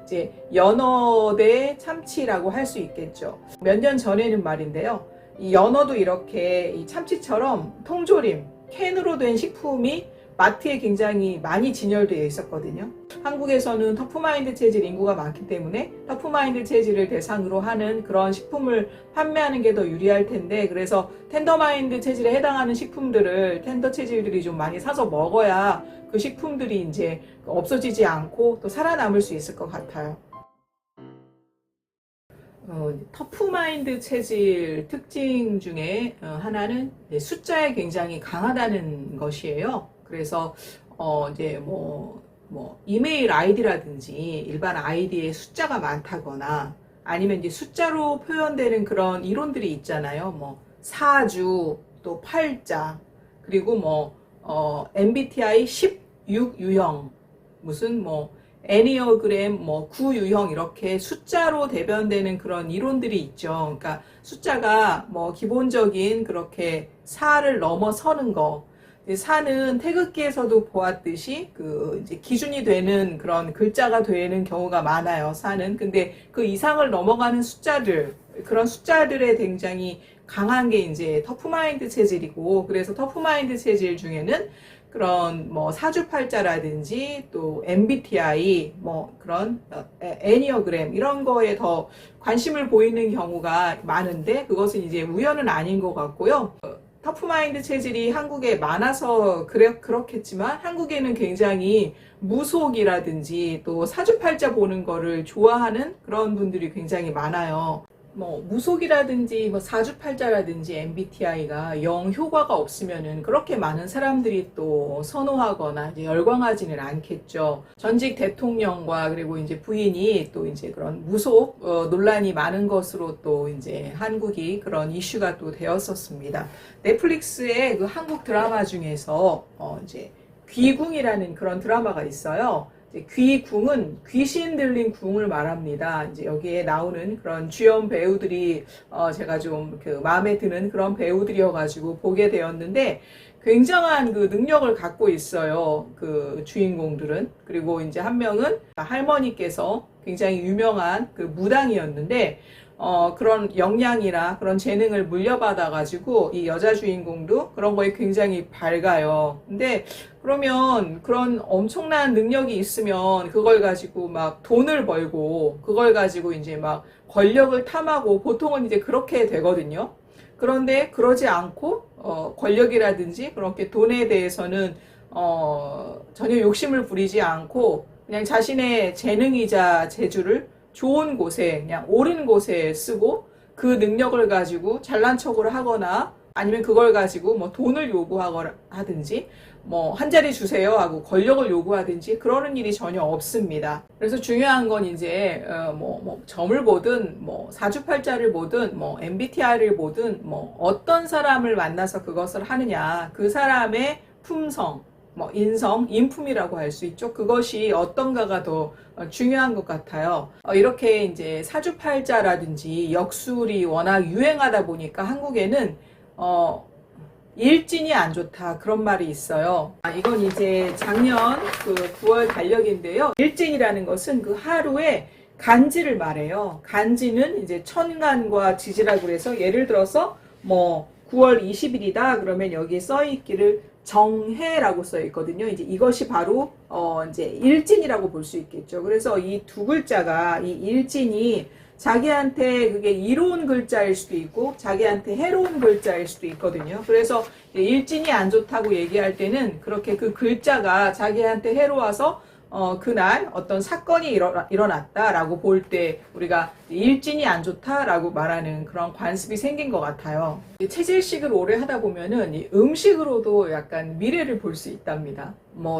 이제 연어 대 참치라고 할 수 있겠죠. 몇 년 전에는 말인데요. 이 연어도 이렇게 이 참치처럼 통조림, 캔으로 된 식품이 마트에 굉장히 많이 진열되어 있었거든요. 한국에서는 터프마인드 체질 인구가 많기 때문에 터프마인드 체질을 대상으로 하는 그런 식품을 판매하는 게 더 유리할 텐데, 그래서 텐더마인드 체질에 해당하는 식품들을 텐더 체질들이 좀 많이 사서 먹어야 그 식품들이 이제 없어지지 않고 또 살아남을 수 있을 것 같아요. 터프마인드 체질 특징 중에 하나는 숫자에 굉장히 강하다는 것이에요. 그래서 이제 이메일 아이디라든지 일반 아이디에 숫자가 많다거나 아니면 이제 숫자로 표현되는 그런 이론들이 있잖아요. 뭐 사주, 또 팔자, 그리고 MBTI 16 유형, 무슨 애니어그램 9 유형, 이렇게 숫자로 대변되는 그런 이론들이 있죠. 그러니까 숫자가 기본적인 그렇게 4를 넘어서는 거, 4는 태극기에서도 보았듯이 이제 기준이 되는 그런 글자가 되는 경우가 많아요. 4는. 근데 그 이상을 넘어가는 숫자들, 그런 숫자들에 굉장히 강한 게 이제 터프마인드 체질이고, 그래서 터프마인드 체질 중에는 그런 사주팔자라든지 또 MBTI 그런 애니어그램 이런 거에 더 관심을 보이는 경우가 많은데, 그것은 이제 우연은 아닌 것 같고요. 터프마인드 체질이 한국에 많아서 그렇겠지만 한국에는 굉장히 무속이라든지 또 사주팔자 보는 거를 좋아하는 그런 분들이 굉장히 많아요. 무속이라든지 사주팔자라든지 MBTI가 영 효과가 없으면은 그렇게 많은 사람들이 또 선호하거나 이제 열광하지는 않겠죠. 전직 대통령과 그리고 이제 부인이 또 이제 그런 무속 논란이 많은 것으로 또 이제 한국이 그런 이슈가 또 되었었습니다. 넷플릭스의 그 한국 드라마 중에서 이제 귀궁이라는 그런 드라마가 있어요. 귀궁은 귀신 들린 궁을 말합니다. 이제 여기에 나오는 그런 주연 배우들이 제가 좀 마음에 드는 그런 배우들이어가지고 보게 되었는데, 굉장한 그 능력을 갖고 있어요. 그 주인공들은. 그리고 이제 한 명은 할머니께서 굉장히 유명한 그 무당이었는데, 그런 역량이나 그런 재능을 물려받아가지고 이 여자 주인공도 그런 거에 굉장히 밝아요. 근데 그러면 그런 엄청난 능력이 있으면 그걸 가지고 막 돈을 벌고 그걸 가지고 이제 막 권력을 탐하고 보통은 이제 그렇게 되거든요. 그런데 그러지 않고 권력이라든지 그렇게 돈에 대해서는 전혀 욕심을 부리지 않고 그냥 자신의 재능이자 재주를 좋은 곳에, 그냥 옳은 곳에 쓰고 그 능력을 가지고 잘난 척을 하거나 아니면 그걸 가지고 돈을 요구하든지 한 자리 주세요 하고 권력을 요구하든지 그러는 일이 전혀 없습니다. 그래서 중요한 건 이제 점을 보든 사주팔자를 보든 MBTI를 보든 어떤 사람을 만나서 그것을 하느냐, 그 사람의 품성, 인성, 인품이라고 할 수 있죠. 그것이 어떤가가 더 중요한 것 같아요. 이렇게 이제 사주팔자라든지 역술이 워낙 유행하다 보니까 한국에는 일진이 안 좋다, 그런 말이 있어요. 이건 이제 작년 그 9월 달력인데요. 일진이라는 것은 그 하루에 간지를 말해요. 간지는 이제 천간과 지지라고 그래서 예를 들어서 9월 20일이다 그러면 여기에 써 있기를 정해라고 써 있거든요. 이제 이것이 바로 이제 일진이라고 볼 수 있겠죠. 그래서 이 두 글자가, 이 일진이 자기한테 그게 이로운 글자일 수도 있고 자기한테 해로운 글자일 수도 있거든요. 그래서 일진이 안 좋다고 얘기할 때는 그렇게 그 글자가 자기한테 해로워서 그날 어떤 사건이 일어났다라고 볼 때 우리가 일진이 안 좋다라고 말하는 그런 관습이 생긴 것 같아요. 체질식을 오래 하다 보면은 음식으로도 약간 미래를 볼 수 있답니다.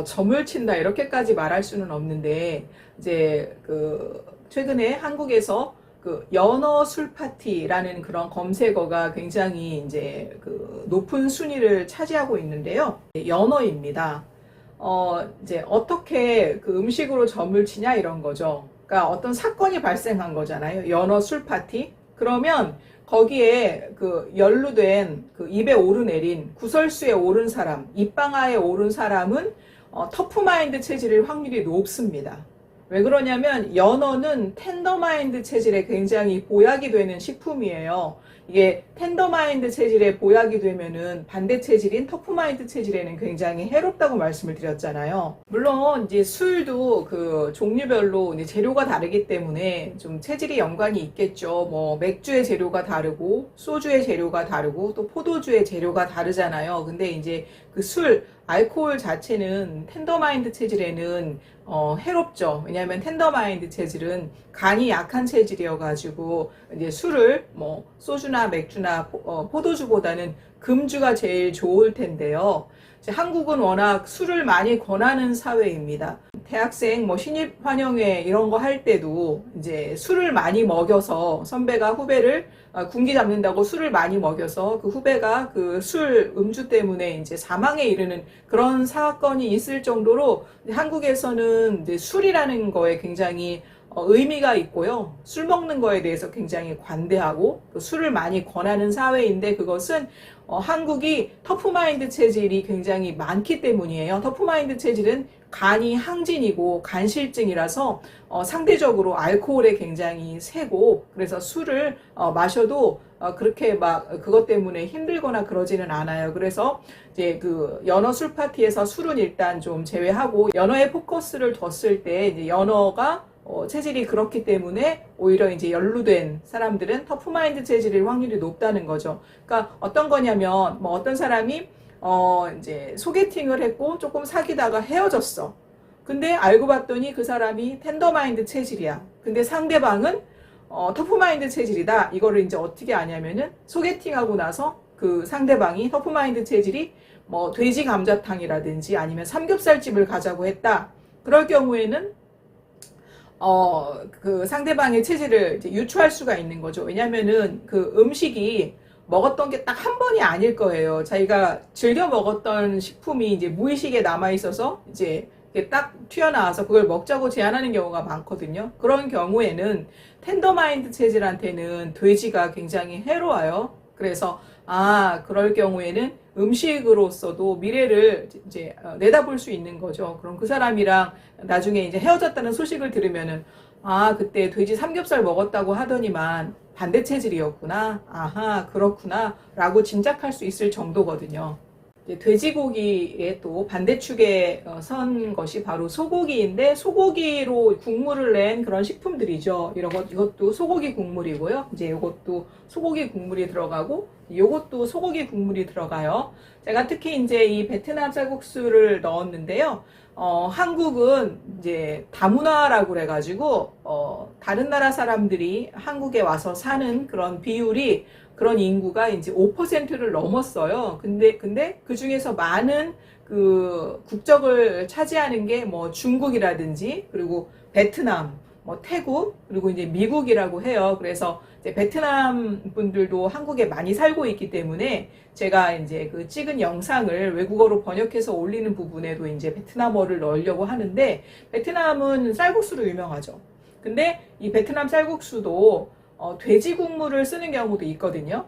점을 친다 이렇게까지 말할 수는 없는데, 이제 최근에 한국에서 연어 술 파티라는 그런 검색어가 굉장히 이제 높은 순위를 차지하고 있는데요. 연어입니다. 이제 어떻게 그 음식으로 점을 치냐 이런 거죠. 그러니까 어떤 사건이 발생한 거잖아요. 연어 술 파티. 그러면 거기에 연루된 입에 오르내린 구설수에 오른 사람, 입방아에 오른 사람은 터프마인드 체질일 확률이 높습니다. 왜 그러냐면 연어는 텐더마인드 체질에 굉장히 보약이 되는 식품이에요. 이게 텐더마인드 체질에 보약이 되면은 반대 체질인 터프마인드 체질에는 굉장히 해롭다고 말씀을 드렸잖아요. 물론 이제 술도 그 종류별로 이제 재료가 다르기 때문에 좀 체질이 연관이 있겠죠. 뭐 맥주의 재료가 다르고 소주의 재료가 다르고 또 포도주의 재료가 다르잖아요. 근데 이제 그 술, 알코올 자체는 텐더마인드 체질에는 해롭죠. 왜냐하면 텐더마인드 체질은 간이 약한 체질이어가지고 이제 술을 뭐 소주나 맥주나 포도주보다는 금주가 제일 좋을 텐데요. 이제 한국은 워낙 술을 많이 권하는 사회입니다. 대학생 뭐 신입 환영회 이런 거 할 때도 이제 술을 많이 먹여서 선배가 후배를 군기 잡는다고 술을 많이 먹여서 그 후배가 그 술 음주 때문에 이제 사망에 이르는 그런 사건이 있을 정도로 한국에서는 이제 술이라는 거에 굉장히 의미가 있고요. 술 먹는 거에 대해서 굉장히 관대하고 또 술을 많이 권하는 사회인데 그것은 한국이 터프마인드 체질이 굉장히 많기 때문이에요. 터프마인드 체질은 간이 항진이고 간실증이라서 상대적으로 알코올에 굉장히 세고 그래서 술을 마셔도 그렇게 막 그것 때문에 힘들거나 그러지는 않아요. 그래서 이제 그 연어 술 파티에서 술은 일단 좀 제외하고 연어에 포커스를 뒀을 때 이제 연어가 체질이 그렇기 때문에 오히려 이제 연루된 사람들은 터프마인드 체질일 확률이 높다는 거죠. 그러니까 어떤 거냐면 뭐 어떤 사람이 이제 소개팅을 했고 조금 사귀다가 헤어졌어. 근데 알고 봤더니 그 사람이 텐더마인드 체질이야. 근데 상대방은 터프마인드 체질이다. 이거를 이제 어떻게 아냐면은 소개팅하고 나서 그 상대방이 터프마인드 체질이 뭐 돼지 감자탕이라든지 아니면 삼겹살집을 가자고 했다. 그럴 경우에는 그 상대방의 체질을 이제 유추할 수가 있는 거죠. 왜냐면은 그 음식이 먹었던 게 딱 한 번이 아닐 거예요. 자기가 즐겨 먹었던 식품이 이제 무의식에 남아 있어서 이제 딱 튀어나와서 그걸 먹자고 제안하는 경우가 많거든요. 그런 경우에는 텐더마인드 체질한테는 돼지가 굉장히 해로워요. 그래서 그럴 경우에는 음식으로서도 미래를 이제 내다볼 수 있는 거죠. 그럼 그 사람이랑 나중에 이제 헤어졌다는 소식을 들으면은 그때 돼지 삼겹살 먹었다고 하더니만 반대 체질이었구나. 아하, 그렇구나. 라고 짐작할 수 있을 정도거든요. 돼지고기의 또 반대축에 선 것이 바로 소고기인데 소고기로 국물을 낸 그런 식품들이죠. 이것도 소고기 국물이고요. 이제 이것도 소고기 국물이 들어가고 이것도 소고기 국물이 들어가요. 제가 특히 이제 이 베트남 쌀국수를 넣었는데요. 한국은 이제 다문화라고 그래가지고 다른 나라 사람들이 한국에 와서 사는 그런 비율이 그런 인구가 이제 5%를 넘었어요. 근데 그 중에서 많은 그 국적을 차지하는 게 뭐 중국이라든지 그리고 베트남, 뭐 태국 그리고 이제 미국이라고 해요. 그래서 이제 베트남 분들도 한국에 많이 살고 있기 때문에 제가 이제 그 찍은 영상을 외국어로 번역해서 올리는 부분에도 이제 베트남어를 넣으려고 하는데 베트남은 쌀국수로 유명하죠. 근데 이 베트남 쌀국수도 돼지 국물을 쓰는 경우도 있거든요.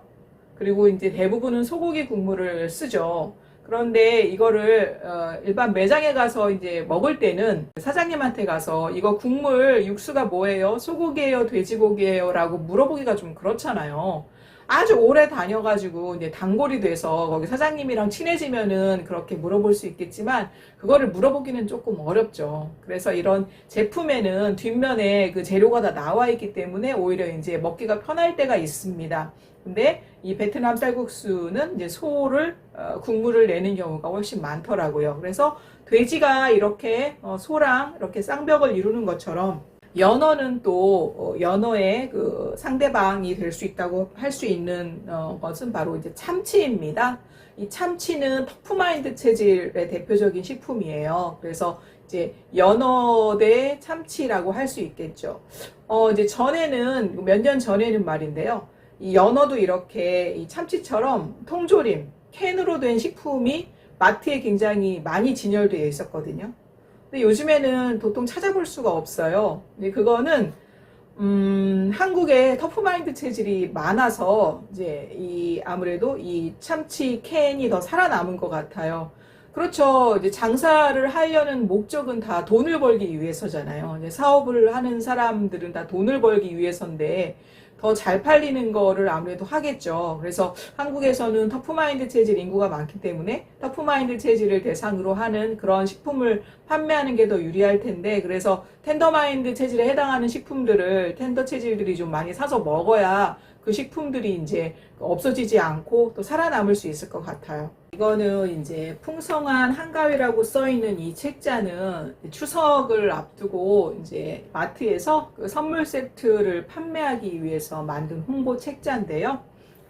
그리고 이제 대부분은 소고기 국물을 쓰죠. 그런데 이거를 일반 매장에 가서 이제 먹을 때는 사장님한테 가서 이거 국물 육수가 뭐예요? 소고기예요? 돼지고기예요? 라고 물어보기가 좀 그렇잖아요. 아주 오래 다녀가지고 이제 단골이 돼서 거기 사장님이랑 친해지면은 그렇게 물어볼 수 있겠지만 그거를 물어보기는 조금 어렵죠. 그래서 이런 제품에는 뒷면에 그 재료가 다 나와 있기 때문에 오히려 이제 먹기가 편할 때가 있습니다. 근데 이 베트남 쌀국수는 이제 소를 국물을 내는 경우가 훨씬 많더라고요. 그래서 돼지가 이렇게 소랑 이렇게 쌍벽을 이루는 것처럼 연어는 또 연어의 그 상대방이 될 수 있다고 할 수 있는 것은 바로 이제 참치입니다. 이 참치는 터프마인드 체질의 대표적인 식품이에요. 그래서 이제 연어 대 참치라고 할 수 있겠죠. 이제 전에는 몇 년 전에는 말인데요. 이 연어도 이렇게 이 참치처럼 통조림 캔으로 된 식품이 마트에 굉장히 많이 진열되어 있었거든요. 근데 요즘에는 도통 찾아볼 수가 없어요. 근데 그거는 한국에 터프마인드 체질이 많아서 이제 아무래도 이 참치 캔이 더 살아남은 것 같아요. 그렇죠. 이제 장사를 하려는 목적은 다 돈을 벌기 위해서잖아요. 이제 사업을 하는 사람들은 다 돈을 벌기 위해서인데 더 잘 팔리는 거를 아무래도 하겠죠. 그래서 한국에서는 터프마인드 체질 인구가 많기 때문에 터프마인드 체질을 대상으로 하는 그런 식품을 판매하는 게 더 유리할 텐데, 그래서 텐더마인드 체질에 해당하는 식품들을 텐더 체질들이 좀 많이 사서 먹어야 그 식품들이 이제 없어지지 않고 또 살아남을 수 있을 것 같아요. 이거는 이제 풍성한 한가위라고 써 있는 이 책자는 추석을 앞두고 이제 마트에서 그 선물 세트를 판매하기 위해서 만든 홍보 책자인데요.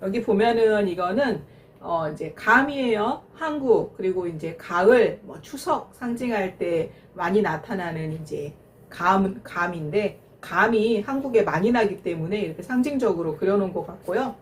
여기 보면은 이거는 이제 감이에요. 한국, 그리고 이제 가을, 뭐 추석 상징할 때 많이 나타나는 이제 감인데, 감이 한국에 많이 나기 때문에 이렇게 상징적으로 그려놓은 것 같고요.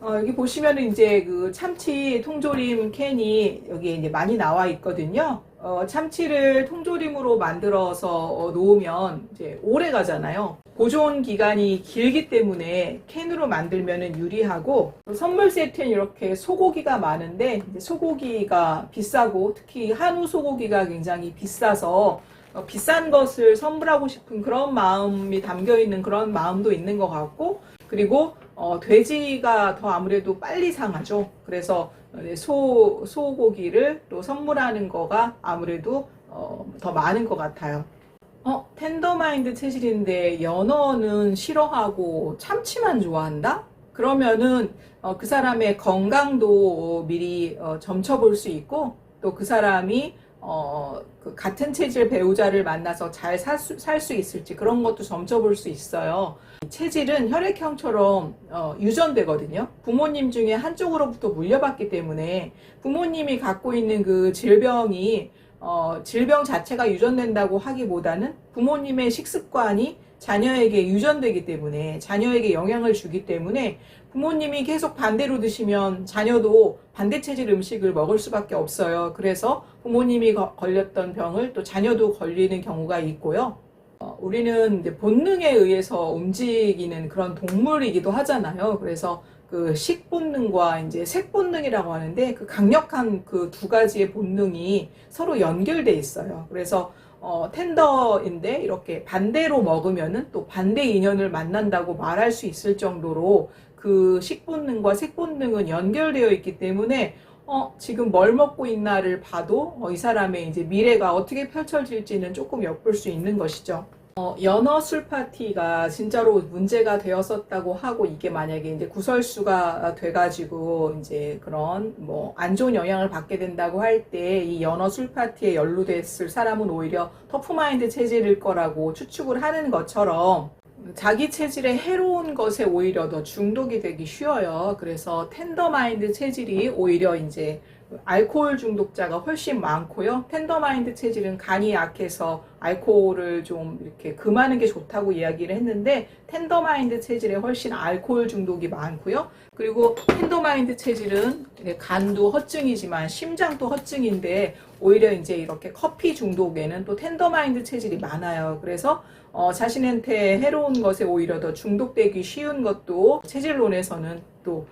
여기 보시면은 이제 그 참치 통조림 캔이 여기에 이제 많이 나와 있거든요. 참치를 통조림으로 만들어서 놓으면 이제 오래 가잖아요. 보존 기간이 길기 때문에 캔으로 만들면은 유리하고, 선물 세트는 이렇게 소고기가 많은데 이제 소고기가 비싸고 특히 한우 소고기가 굉장히 비싸서 비싼 것을 선물하고 싶은 그런 마음이 담겨 있는 그런 마음도 있는 것 같고, 그리고 돼지가 더 아무래도 빨리 상하죠. 그래서 소고기를 또 선물하는 거가 아무래도 더 많은 것 같아요. 텐더마인드 체질인데 연어는 싫어하고 참치만 좋아한다? 그러면은 그 사람의 건강도 미리 점쳐볼 수 있고, 또 그 사람이 그 같은 체질 배우자를 만나서 잘 살 수 있을지 그런 것도 점쳐볼 수 있어요. 체질은 혈액형처럼 유전되거든요. 부모님 중에 한쪽으로부터 물려받기 때문에 부모님이 갖고 있는 그 질병이 질병 자체가 유전된다고 하기보다는 부모님의 식습관이 자녀에게 유전되기 때문에, 자녀에게 영향을 주기 때문에 부모님이 계속 반대로 드시면 자녀도 반대 체질 음식을 먹을 수밖에 없어요. 그래서 부모님이 걸렸던 병을 또 자녀도 걸리는 경우가 있고요. 우리는 이제 본능에 의해서 움직이는 그런 동물이기도 하잖아요. 그래서 그 식본능과 이제 색본능이라고 하는데, 그 강력한 그 두 가지의 본능이 서로 연결돼 있어요. 그래서 텐더인데 이렇게 반대로 먹으면은 또 반대 인연을 만난다고 말할 수 있을 정도로 그 식본능과 색본능은 연결되어 있기 때문에 지금 뭘 먹고 있나를 봐도 이 사람의 이제 미래가 어떻게 펼쳐질지는 조금 엿볼 수 있는 것이죠. 연어 술 파티가 진짜로 문제가 되었었다고 하고, 이게 만약에 이제 구설수가 돼가지고 이제 그런 뭐 안 좋은 영향을 받게 된다고 할 때 이 연어 술 파티에 연루됐을 사람은 오히려 터프마인드 체질일 거라고 추측을 하는 것처럼, 자기 체질에 해로운 것에 오히려 더 중독이 되기 쉬워요. 그래서 텐더마인드 체질이 오히려 이제 알코올 중독자가 훨씬 많고요. 텐더마인드 체질은 간이 약해서 알코올을 좀 이렇게 금하는 게 좋다고 이야기를 했는데, 텐더마인드 체질에 훨씬 알코올 중독이 많고요. 그리고 텐더마인드 체질은 간도 허증이지만 심장도 허증인데, 오히려 이제 이렇게 커피 중독에는 또 텐더마인드 체질이 많아요. 그래서 자신한테 해로운 것에 오히려 더 중독되기 쉬운 것도 체질론에서는 또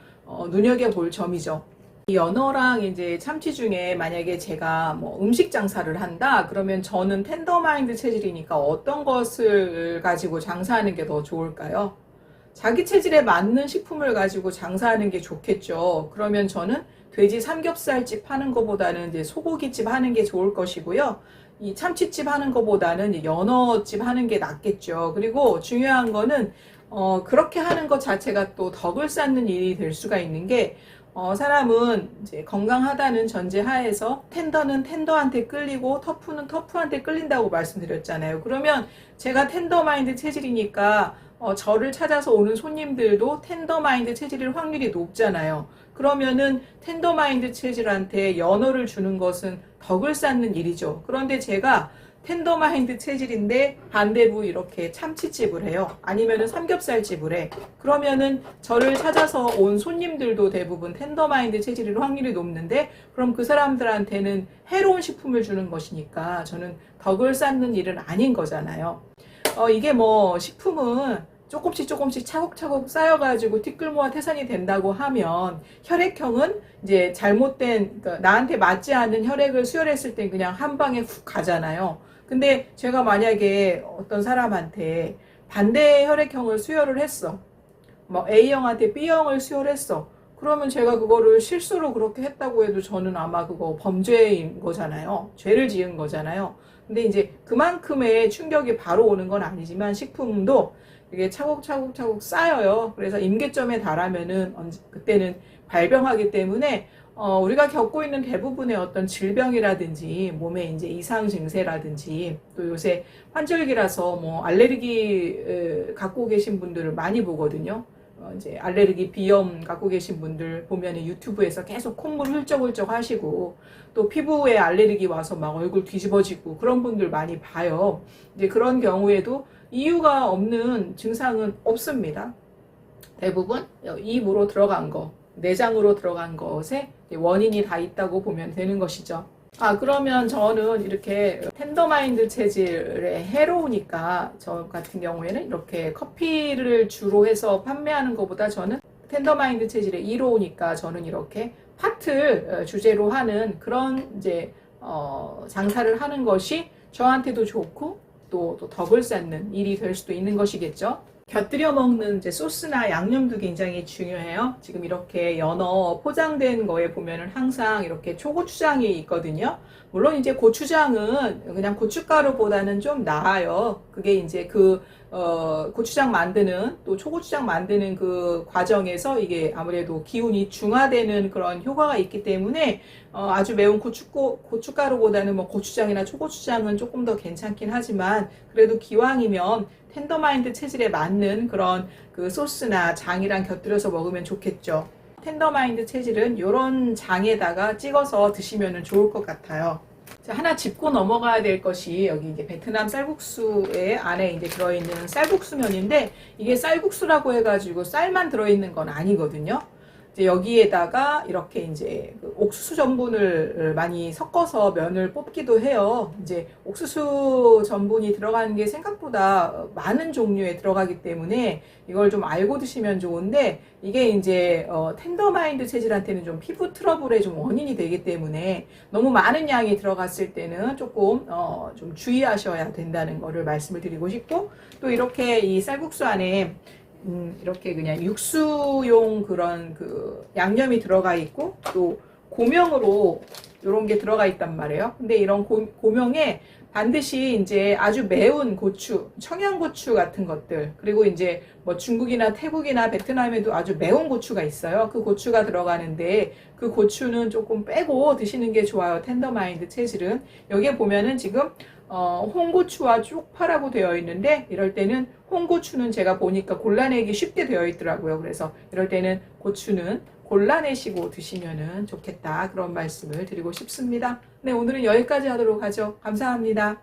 눈여겨볼 점이죠. 연어랑 이제 참치 중에 만약에 제가 뭐 음식 장사를 한다 그러면 저는 텐더마인드 체질이니까 어떤 것을 가지고 장사하는 게 더 좋을까요? 자기 체질에 맞는 식품을 가지고 장사하는 게 좋겠죠. 그러면 저는 돼지 삼겹살집 하는 것보다는 이제 소고기집 하는 게 좋을 것이고요. 이 참치집 하는 것보다는 연어집 하는 게 낫겠죠. 그리고 중요한 거는 그렇게 하는 것 자체가 또 덕을 쌓는 일이 될 수가 있는 게, 사람은 이제 건강하다는 전제 하에서 텐더는 텐더한테 끌리고 터프는 터프한테 끌린다고 말씀드렸잖아요. 그러면 제가 텐더마인드 체질이니까 저를 찾아서 오는 손님들도 텐더마인드 체질일 확률이 높잖아요. 그러면은 텐더마인드 체질한테 연어를 주는 것은 덕을 쌓는 일이죠. 그런데 제가 텐더마인드 체질인데 반대부 이렇게 참치집을 해요. 아니면은 삼겹살집을 해. 그러면은 저를 찾아서 온 손님들도 대부분 텐더마인드 체질일 확률이 높는데, 그럼 그 사람들한테는 해로운 식품을 주는 것이니까 저는 덕을 쌓는 일은 아닌 거잖아요. 이게 뭐 식품은 조금씩 차곡차곡 쌓여가지고 티끌모아 태산이 된다고 하면 혈액형은 이제 잘못된, 그러니까 나한테 맞지 않는 혈액을 수혈했을 땐 그냥 한 방에 훅 가잖아요. 근데 제가 만약에 어떤 사람한테 반대 혈액형을 수혈을 했어. 뭐 A형한테 B형을 수혈했어. 그러면 제가 그거를 실수로 그렇게 했다고 해도 저는 아마 그거 범죄인 거잖아요. 죄를 지은 거잖아요. 근데 이제 그만큼의 충격이 바로 오는 건 아니지만 식품도 이게 차곡차곡 쌓여요. 그래서 임계점에 달하면은 그때는 발병하기 때문에 우리가 겪고 있는 대부분의 어떤 질병이라든지 몸에 이제 이상 증세라든지 또 요새 환절기라서 뭐 알레르기 갖고 계신 분들을 많이 보거든요. 이제 알레르기 비염 갖고 계신 분들 보면 유튜브에서 계속 콧물 훌쩍훌쩍 하시고 또 피부에 알레르기 와서 막 얼굴 뒤집어지고 그런 분들 많이 봐요. 이제 그런 경우에도 이유가 없는 증상은 없습니다. 대부분 입으로 들어간 거, 내장으로 들어간 것에 원인이 다 있다고 보면 되는 것이죠. 그러면 저는 이렇게 텐더마인드 체질에 해로우니까 저 같은 경우에는 이렇게 커피를 주로 해서 판매하는 것보다 저는 텐더마인드 체질에 이로우니까 저는 이렇게 팥을 주제로 하는 그런 이제 장사를 하는 것이 저한테도 좋고 또 덕을 쌓는 일이 될 수도 있는 것이겠죠. 곁들여 먹는 이제 소스나 양념도 굉장히 중요해요. 지금 이렇게 연어 포장된 거에 보면은 항상 이렇게 초고추장이 있거든요. 물론 이제 고추장은 그냥 고춧가루보다는 좀 나아요. 그게 이제 고추장 만드는 또 초고추장 만드는 그 과정에서 이게 아무래도 기운이 중화되는 그런 효과가 있기 때문에 아주 매운 고춧가루보다는 뭐 고추장이나 초고추장은 조금 더 괜찮긴 하지만 그래도 기왕이면 텐더마인드 체질에 맞는 그런 그 소스나 장이랑 곁들여서 먹으면 좋겠죠. 텐더마인드 체질은 이런 장에다가 찍어서 드시면 좋을 것 같아요. 자, 하나 짚고 넘어가야 될 것이 여기 이제 베트남 쌀국수에 안에 이제 들어있는 쌀국수면인데 이게 쌀국수라고 해가지고 쌀만 들어있는 건 아니거든요. 이제 여기에다가 이렇게 이제 그 옥수수 전분을 많이 섞어서 면을 뽑기도 해요. 이제 옥수수 전분이 들어가는 게 생각보다 많은 종류에 들어가기 때문에 이걸 좀 알고 드시면 좋은데 이게 이제 텐더마인드 체질한테는 좀 피부 트러블의 좀 원인이 되기 때문에 너무 많은 양이 들어갔을 때는 조금 좀 주의하셔야 된다는 거를 말씀을 드리고 싶고 또 이렇게 이 쌀국수 안에 이렇게 그냥 육수용 그런 그 양념이 들어가 있고 또 고명으로 이런 게 들어가 있단 말이에요. 근데 이런 고명에 반드시 이제 아주 매운 고추, 청양고추 같은 것들, 그리고 이제 뭐 중국이나 태국이나 베트남에도 아주 매운 고추가 있어요. 그 고추가 들어가는데 그 고추는 조금 빼고 드시는 게 좋아요. 텐더마인드 체질은. 여기에 보면은 지금 홍고추와 쪽파라고 되어 있는데 이럴 때는 홍고추는 제가 보니까 골라내기 쉽게 되어 있더라고요. 그래서 이럴 때는 고추는 골라내시고 드시면 좋겠다. 그런 말씀을 드리고 싶습니다. 네, 오늘은 여기까지 하도록 하죠. 감사합니다.